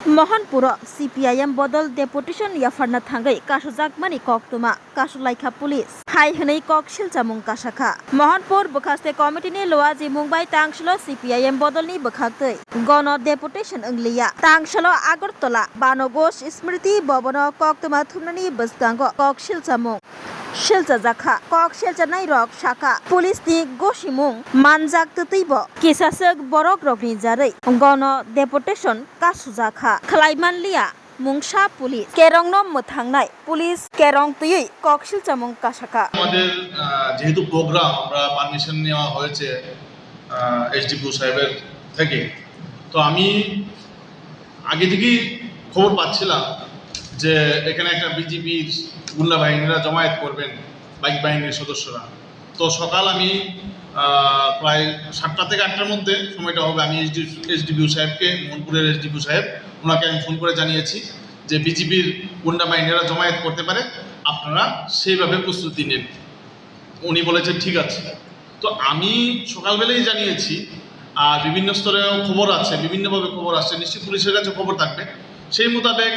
Mahanpur CPIM बदल deputation याफारना थांगै कासुजाकमानि कक्तुमा कासुलाइखा police हाय हनै कक सिलचामुं कासाखा महनपुर बखास्ते कमिटिनि लोआ जिमुंबाय तांसलो CPIM बदलनि बखाक्तै गण डेपुटेशन अंगलिया तांसलो आगरतला बानगोस स्मृति भवन कक्तुमा थुमनानि बसगांगो कक सिलचामुं Shilchajaka kok shilchanai rok shaka police ni gosimung manjak tuteibo kisasek borok rokni jarai gono deputation kasujaka khlaimanliya mungsa police kerongno muthangnai police kerong tui kok shilchamung kasaka আমাদের যেহেতু programme আমরা permission নেওয়া হয়েছে SDPO সাহেবের থেকে তো আমি আগে থেকেই খবর পাচ্ছিলাম যে এখানে একটা বিজেপির গুন্ডা বাহিনীরা জমায়েত করবেন বাইক বাহিনীর সদস্যরা। তো সকাল আমি প্রায় 7টা থেকে 8টার মধ্যে সময়টা হবে, আমি এসডিপিও সাহেবকে, মোহনপুরের এসডিপিও সাহেব, ওনাকে আমি ফোন করে জানিয়েছি যে বিজেপির গুন্ডা বাহিনীরা জমায়েত করতে পারে, আপনারা সেইভাবে প্রস্তুতি নেন। উনি বলেছেন ঠিক আছে। তো আমি সকালবেলাই জানিয়েছি, আর বিভিন্ন স্তরেও খবর আছে, বিভিন্নভাবে খবর আসছে, নিশ্চয়ই পুলিশের কাছে খবর থাকবে। সেই মোতাবেক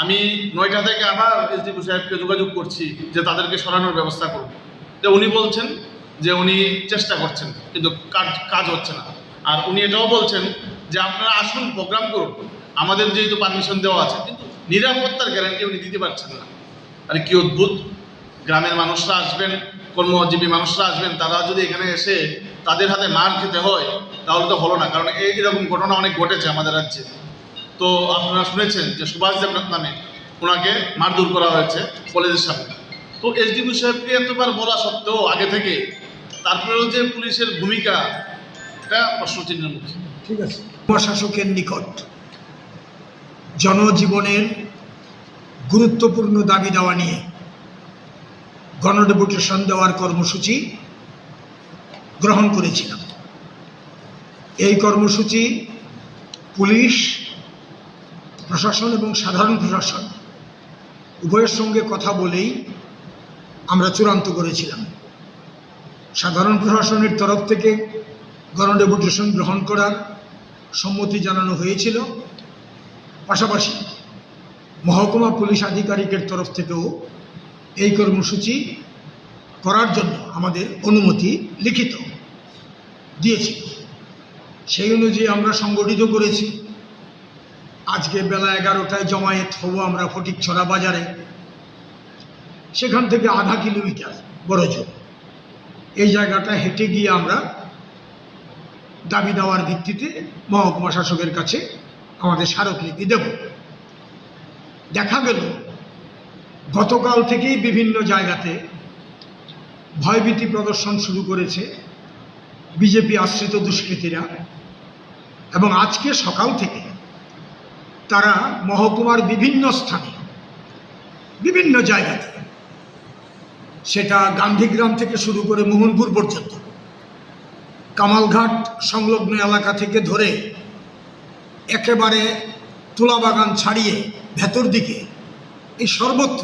আমি 9টা থেকে আবার এসডিপিও সাহেবকে যোগাযোগ করছি যে তাদেরকে সরানোর ব্যবস্থা করব। তো উনি বলছেন যে উনি চেষ্টা করছেন, কিন্তু কাজ হচ্ছে না। আর উনি এটাও বলছেন যে আপনারা আসুন, প্রোগ্রাম করুন, আমাদের যেহেতু পারমিশন দেওয়া আছে, কিন্তু নিরাপত্তার গ্যারান্টি উনি দিতে পারছেন না। আর কি অদ্ভুত! গ্রামের মানুষরা আসবেন, কর্মজীবী মানুষরা আসবেন, তারা যদি এখানে এসে তাদের হাতে মার খেতে হয় তাহলে তো হলো না। কারণ এইরকম ঘটনা অনেক ঘটেছে আমাদের রাজ্যে। তো আপনারা শুনেছেন যে সুভাষ দেবনাথ নামে ওনাকে মারধর করা হয়েছে কলেজের সামনে। তো এসডিপিও সাহেবকে এতবার বলা সত্ত্বেও আগে থেকে, তারপরেও যে পুলিশের ভূমিকা, এটা প্রশ্নচিহ্নের মুখে। ঠিক আছে, প্রশাসকের নিকট জনজীবনের গুরুত্বপূর্ণ দাবি দেওয়া নিয়ে গণডেপুটেশন দেওয়ার কর্মসূচি গ্রহণ করেছিলাম। এই কর্মসূচি পুলিশ প্রশাসন এবং সাধারণ প্রশাসন উভয়ের সঙ্গে কথা বলেই আমরা চূড়ান্ত করেছিলাম। সাধারণ প্রশাসনের তরফ থেকে গণডেপুটেশন গ্রহণ করার সম্মতি জানানো হয়েছিল, পাশাপাশি মহকুমা পুলিশ আধিকারিকের তরফ থেকেও এই কর্মসূচি করার জন্য আমাদের অনুমতি লিখিত দিয়েছিল। সেই অনুযায়ী আমরা সংগঠিত করেছি। আজকে বেলা 11টায় জমায়েত হব আমরা ফটিকছড়া বাজারে। সেখান থেকে আধা কিলোমিটার বড়জোর এই জায়গাটা হেঁটে গিয়ে আমরা দাবি দেওয়ার ভিত্তিতে মহকুমা শাসকের কাছে আমাদের স্মারকলিপি দেব। দেখা গেল গতকাল থেকেই বিভিন্ন জায়গাতে ভয়ভীতি প্রদর্শন শুরু করেছে বিজেপি আশ্রিত দুষ্কৃতীরা, এবং আজকে সকাল থেকে তারা মহকুমার বিভিন্ন স্থানে, বিভিন্ন জায়গাতে, সেটা গান্ধীগ্রাম থেকে শুরু করে মোহনপুর পর্যন্ত, কামালঘাট সংলগ্ন এলাকা থেকে ধরে একেবারে তুলাবাগান ছাড়িয়ে ভেতর দিকে, এই সর্বত্র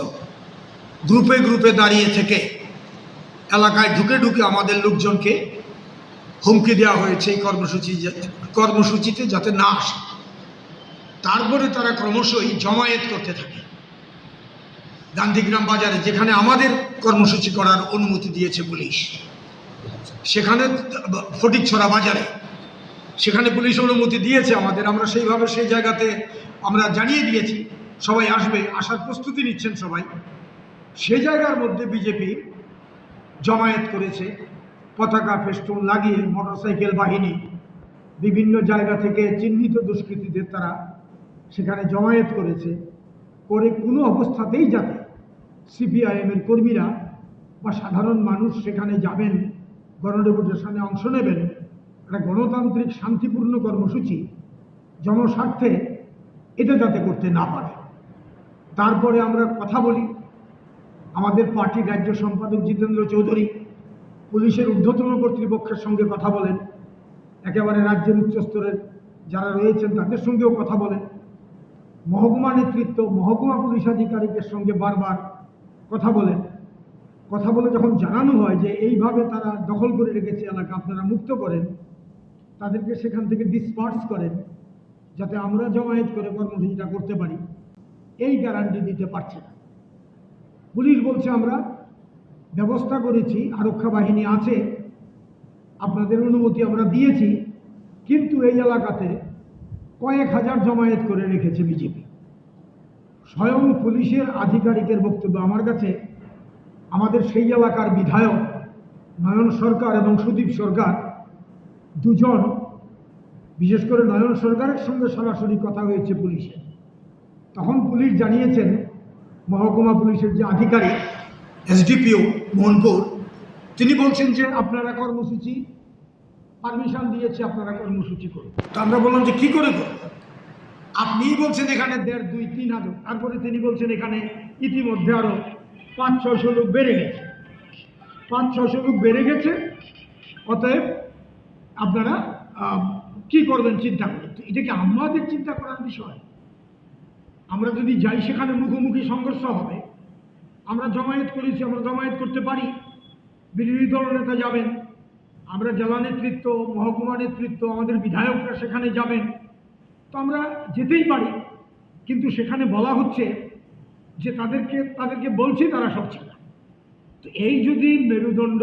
গ্রুপে গ্রুপে দাঁড়িয়ে থেকে এলাকায় ঢুকে ঢুকে আমাদের লোকজনকে হুমকি দেওয়া হয়েছে এই কর্মসূচিতে যাতে না আসে। তারপরে তারা ক্রমশই জমায়েত করতে থাকে গান্ধীগ্রাম বাজারে, যেখানে আমাদের কর্মসূচি করার অনুমতি দিয়েছে পুলিশ, সেখানে ফটিকছড়া বাজারে, সেখানে পুলিশ অনুমতি দিয়েছে আমাদের। আমরা সেইভাবে সেই জায়গাতে আমরা জানিয়ে দিয়েছি সবাই আসবে, আসার প্রস্তুতি নিচ্ছেন সবাই। সেই জায়গার মধ্যে বিজেপি জমায়েত করেছে, পতাকা ফেস্টুন লাগিয়ে মোটরসাইকেল বাহিনী বিভিন্ন জায়গা থেকে চিহ্নিত দুষ্কৃতীদের তারা সেখানে জমায়েত করেছে, করে কোনো অবস্থাতেই যাতে সিপিআইএমের কর্মীরা বা সাধারণ মানুষ সেখানে যাবেন, গণডেপুটেশনে অংশ নেবেন, একটা গণতান্ত্রিক শান্তিপূর্ণ কর্মসূচি জনস্বার্থে, এটা যাতে করতে না পারে। তারপরে আমরা কথা বলি, আমাদের পার্টির রাজ্য সম্পাদক জিতেন্দ্র চৌধুরী পুলিশের ঊর্ধ্বতন কর্তৃপক্ষের সঙ্গে কথা বলেন, একেবারে রাজ্যের উচ্চস্তরের যারা রয়েছেন তাদের সঙ্গেও কথা বলেন, মহকুমা নেতৃত্ব, মহকুমা পুলিশ আধিকারিকের সঙ্গে বারবার কথা বলেন। কথা বলে যখন জানানো হয় যে এইভাবে তারা দখল করে রেখেছে এলাকা, আপনারা মুক্ত করেন, তাদেরকে সেখান থেকে ডিসপার্স করেন, যাতে আমরা জমায়েত করে কর্মসূচিটা করতে পারি, এই গ্যারান্টি দিতে পারছে না। পুলিশ বলছে আমরা ব্যবস্থা করেছি, আরক্ষা বাহিনী আছে, আপনাদের অনুমতি আমরা দিয়েছি, কিন্তু এই এলাকাতে কয়েক হাজার জমায়েত করে রেখেছে বিজেপি। স্বয়ং পুলিশের আধিকারিকের বক্তব্য আমার কাছে, আমাদের সেই এলাকার বিধায়ক নয়ন সরকার এবং সুদীপ সরকার দুজন, বিশেষ করে নয়ন সরকারের সঙ্গে সরাসরি কথা হয়েছে পুলিশের। তখন পুলিশ জানিয়েছেন, মহকুমা পুলিশের যে আধিকারিক এসডিপিও মোহনপুর, তিনি বলছেন যে আপনারা কর্মসূচি পারমিশন দিয়েছে, আপনারা কর্মসূচি করুন। তো আমরা বললাম যে কি করে করব? আপনিই বলছেন এখানে 1,500, 2,000, 3,000, তারপরে তিনি বলছেন এখানে ইতিমধ্যে আরও 500-600 লোক বেড়ে গেছে, 500-600 লোক বেড়ে গেছে, অতএব আপনারা কি করবেন চিন্তা করেন। তো এটা কি আমাদের চিন্তা করার বিষয়? আমরা যদি যাই সেখানে মুখোমুখি সংঘর্ষ হবে। আমরা জমায়েত করেছি, আমরা জমায়েত করতে পারি, বিরোধী দল নেতা যাবেন, আমরা জেলা নেতৃত্ব, মহকুমা নেতৃত্ব, আমাদের বিধায়করা সেখানে যাবেন, তো আমরা যেতেই পারি। কিন্তু সেখানে বলা হচ্ছে যে তাদেরকে বলছি, তারা সরছে না। তো এই যদি মেরুদণ্ড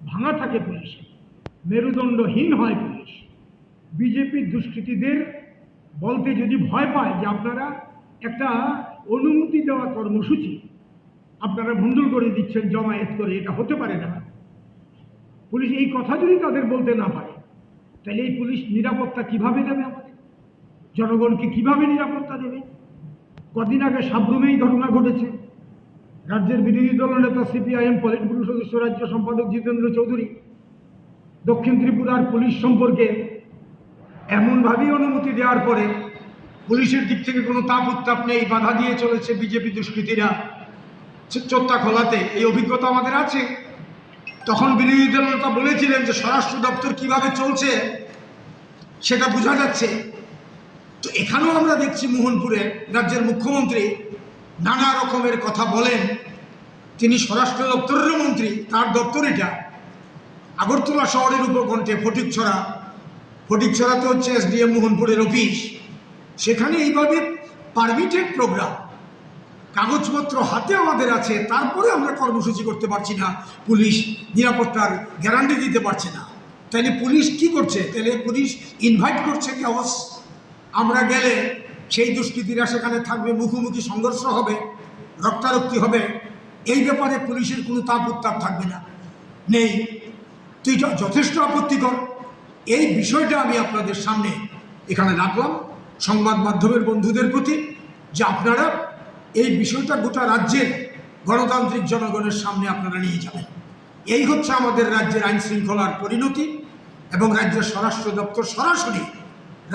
ভাঙা থাকে পুলিশে, মেরুদণ্ডহীন হয় পুলিশ, বিজেপির দুষ্কৃতীদের বলতে যদি ভয় পায় যে আপনারা একটা অনুমতি দেওয়া কর্মসূচি আপনারা ভণ্ডুল করে দিচ্ছেন জমায়েত করে, এটা হতে পারে না, পুলিশ এই কথা যদি তাদের বলতে না পারে, তাহলে এই পুলিশ নিরাপত্তা কিভাবে দেবে? আমাদের জনগণকে কিভাবে নিরাপত্তা দেবে? কদিন আগে সাবরুমেই ঘটনা ঘটেছে। রাজ্যের বিরোধী দলনেতা সিপিআইএম পলিট ব্যুরো সদস্য রাজ্য সম্পাদক জিতেন্দ্র চৌধুরী দক্ষিণ ত্রিপুরার পুলিশ সম্পর্কে এমনভাবেই অনুমতি দেওয়ার পরে পুলিশের দিক থেকে কোনো তাপ উত্তাপ নেই, বাধা দিয়ে চলেছে বিজেপি দুষ্কৃতীরা চোত্তা খোলাতে, এই অভিজ্ঞতা আমাদের আছে। তখন বিরোধী দলনেতা বলেছিলেন যে স্বরাষ্ট্র দপ্তর কিভাবে চলছে সেটা বোঝা যাচ্ছে। তো এখানেও আমরা দেখছি মোহনপুরে রাজ্যের মুখ্যমন্ত্রী নানা রকমের কথা বলেন। তিনি স্বরাষ্ট্র দপ্তরেরও মন্ত্রী, তার দপ্তর এটা। আগরতলা শহরের উপকণ্ঠে ফটিকছড়াতে হচ্ছে এসডিএম মোহনপুরের অফিস, সেখানে এইভাবে পারমিটেড প্রোগ্রাম, কাগজপত্র হাতে আমাদের আছে, তারপরে আমরা কর্মসূচি করতে পারছি না, পুলিশ নিরাপত্তার গ্যারান্টি দিতে পারছে না। তাহলে পুলিশ কি করছে? তাহলে পুলিশ ইনভাইট করছে কেওস। আমরা গেলে সেই দুষ্কৃতীরা সেখানে থাকবে, মুখোমুখি সংঘর্ষ হবে, রক্তারক্তি হবে, এই ব্যাপারে পুলিশের কোনো তাপ উত্তাপ থাকবে না, নেই। তো এটা যথেষ্ট আপত্তিকর। এই বিষয়টা আমি আপনাদের সামনে এখানে রাখলাম সংবাদ মাধ্যমের বন্ধুদের প্রতি, যে আপনারা এই বিষয়টা গোটা রাজ্যের গণতান্ত্রিক জনগণের সামনে আপনারা নিয়ে যাবেন। এই হচ্ছে আমাদের রাজ্যের আইন শৃঙ্খলার পরিণতি, এবং রাজ্যের স্বরাষ্ট্র দপ্তর সরাসরি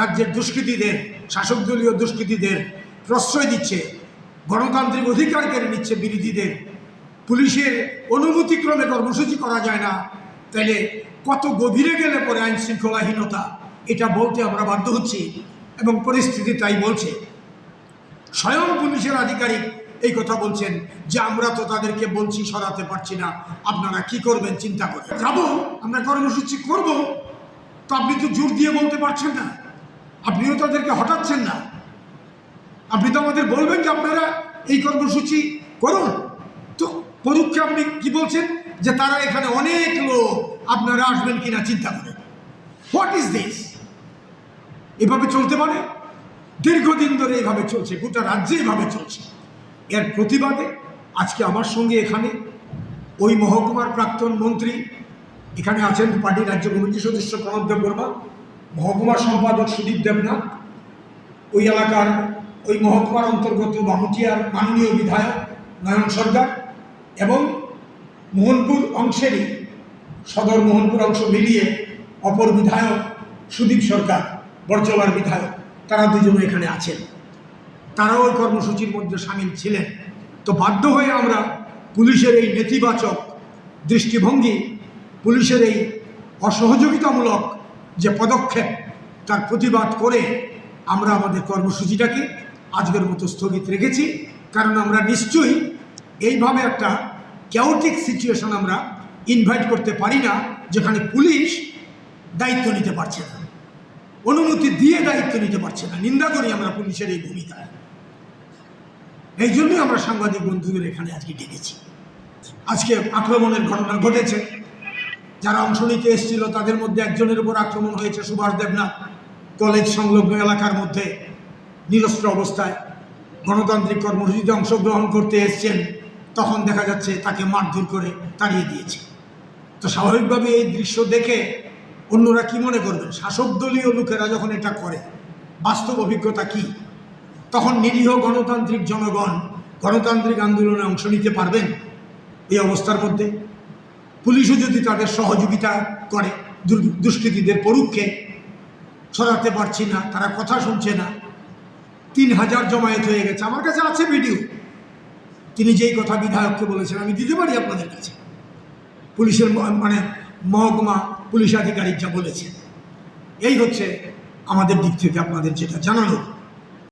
রাজ্যের দুষ্কৃতীদের, শাসক দলীয় দুষ্কৃতীদের প্রশ্রয় দিচ্ছে, গণতান্ত্রিক অধিকার কেড়ে নিচ্ছে বিরোধীদের। পুলিশের অনুমতিক্রমে কর্মসূচি করা যায় না, তাইলে কত গভীরে গেলে পরে আইন শৃঙ্খলাহীনতা, এটা বলতে আমরা বাধ্য হচ্ছি, এবং পরিস্থিতি তাই বলছে। স্বয়ং পুলিশের আধিকারিক এই কথা বলছেন যে আমরা তো তাদেরকে বলছি সরাতে পারছি না, আপনারা কি করবেন চিন্তা করে। যাবো, আমরা কর্মসূচি করব, তো আপনি তো জোর দিয়ে বলতে পারছেন না, আপনিও তাদেরকে হটাচ্ছেন না। আপনি তো আমাদের বলবেন যে আপনারা এই কর্মসূচি করুন, তো পরোক্ষে আপনি কি বলছেন যে তারা এখানে অনেক লোক, আপনারা আসবেন কিনা চিন্তা করেন। What is this? এভাবে চলতে পারে? দীর্ঘদিন ধরে এইভাবে চলছে, গোটা রাজ্যে এইভাবে চলছে। এর প্রতিবাদে আজকে আমার সঙ্গে এখানে ওই মহকুমার প্রাক্তন মন্ত্রী এখানে আছেন, পার্টির রাজ্য কমিটির সদস্য প্রণব দেববর্মা, মহকুমার সম্পাদক সুদীপ দেবনাথ, ওই এলাকার ওই মহকুমার অন্তর্গত বামুটিয়ার মাননীয় বিধায়ক নয়ন সরকার, এবং মোহনপুর অংশেরই সদর মোহনপুর অংশ মিলিয়ে অপর বিধায়ক সুদীপ সরকার, বরজলার বিধায়ক, তারা দুজনে এখানে আছেন। তারাও ওই কর্মসূচির মধ্যে সামিল ছিলেন। তো বাধ্য হয়ে আমরা পুলিশের এই নেতিবাচক দৃষ্টিভঙ্গি, পুলিশের এই অসহযোগিতামূলক যে পদক্ষেপ, তার প্রতিবাদ করে আমরা আমাদের কর্মসূচিটাকে আজকের মতো স্থগিত রেখেছি। কারণ আমরা নিশ্চয়ই এইভাবে একটা ক্যাওটিক সিচুয়েশন আমরা ইনভাইট করতে পারি না, যেখানে পুলিশ দায়িত্ব নিতে পারছে না। অনুমতি দিয়ে দায়িত্ব নিতে পারছে না। নিন্দা করি আমরা পুলিশের এই ভূমিকা। এই জন্যই আমরা সাংবাদিক বন্ধুদের এখানে আজকে ডেকেছি। আজকে আক্রমণের ঘটনা ঘটেছে, যারা অংশ নিতে এসেছিল তাদের মধ্যে একজনের উপর আক্রমণ হয়েছে সুভাষ দেবনাথ কলেজ সংলগ্ন এলাকার মধ্যে নিরস্ত্র অবস্থায় গণতান্ত্রিক কর্মসূচিতে অংশগ্রহণ করতে এসছেন, তখন দেখা যাচ্ছে তাকে মারধর করে তাড়িয়ে দিয়েছে। তো স্বাভাবিকভাবে এই দৃশ্য দেখে অন্যরা কি মনে করবেন? শাসক দলীয় লোকেরা যখন এটা করে, বাস্তব অভিজ্ঞতা কি? তখন নিরীহ গণতান্ত্রিক জনগণ গণতান্ত্রিক আন্দোলনে অংশ নিতে পারবেন? এই অবস্থার মধ্যে পুলিশও যদি তাদের সহযোগিতা করে, দুষ্কৃতীদের পরুক্ষে ছড়াতে পারছি না, তারা কথা শুনছে না, 3000 জমায়েত হয়ে গেছে। আমার কাছে আছে ভিডিও, তিনি যেই কথা বিধায়ককে বলেছেন আমি দিতে পারি আপনাদের কাছে। পুলিশের মানে মহকুমা পুলিশ আধিকারিক যা বলেছে, এই হচ্ছে আমাদের দিক থেকে আপনাদের যেটা জানানো।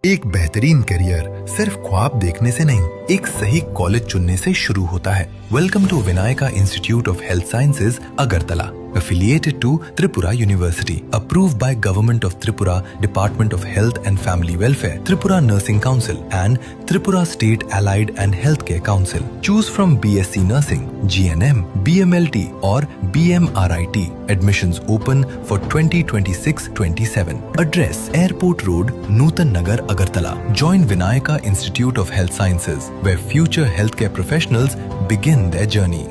एक बेहतरीन करियर सिर्फ ख्वाब देखने से नहीं, एक सही कॉलेज चुनने से शुरू होता है। Welcome to Vinayaka institute of health sciences Agartala, affiliated to Tripura University, approved by Government of Tripura, Department of Health and Family Welfare, Tripura Nursing Council and Tripura State Allied and Healthcare Council. Choose from BSc Nursing, GNM, BMLT or BMRIT. Admissions open for 2026-27. Address: Airport Road, Nutan Nagar, Agartala. Join Vinayaka Institute of Health Sciences, where future healthcare professionals begin their journey.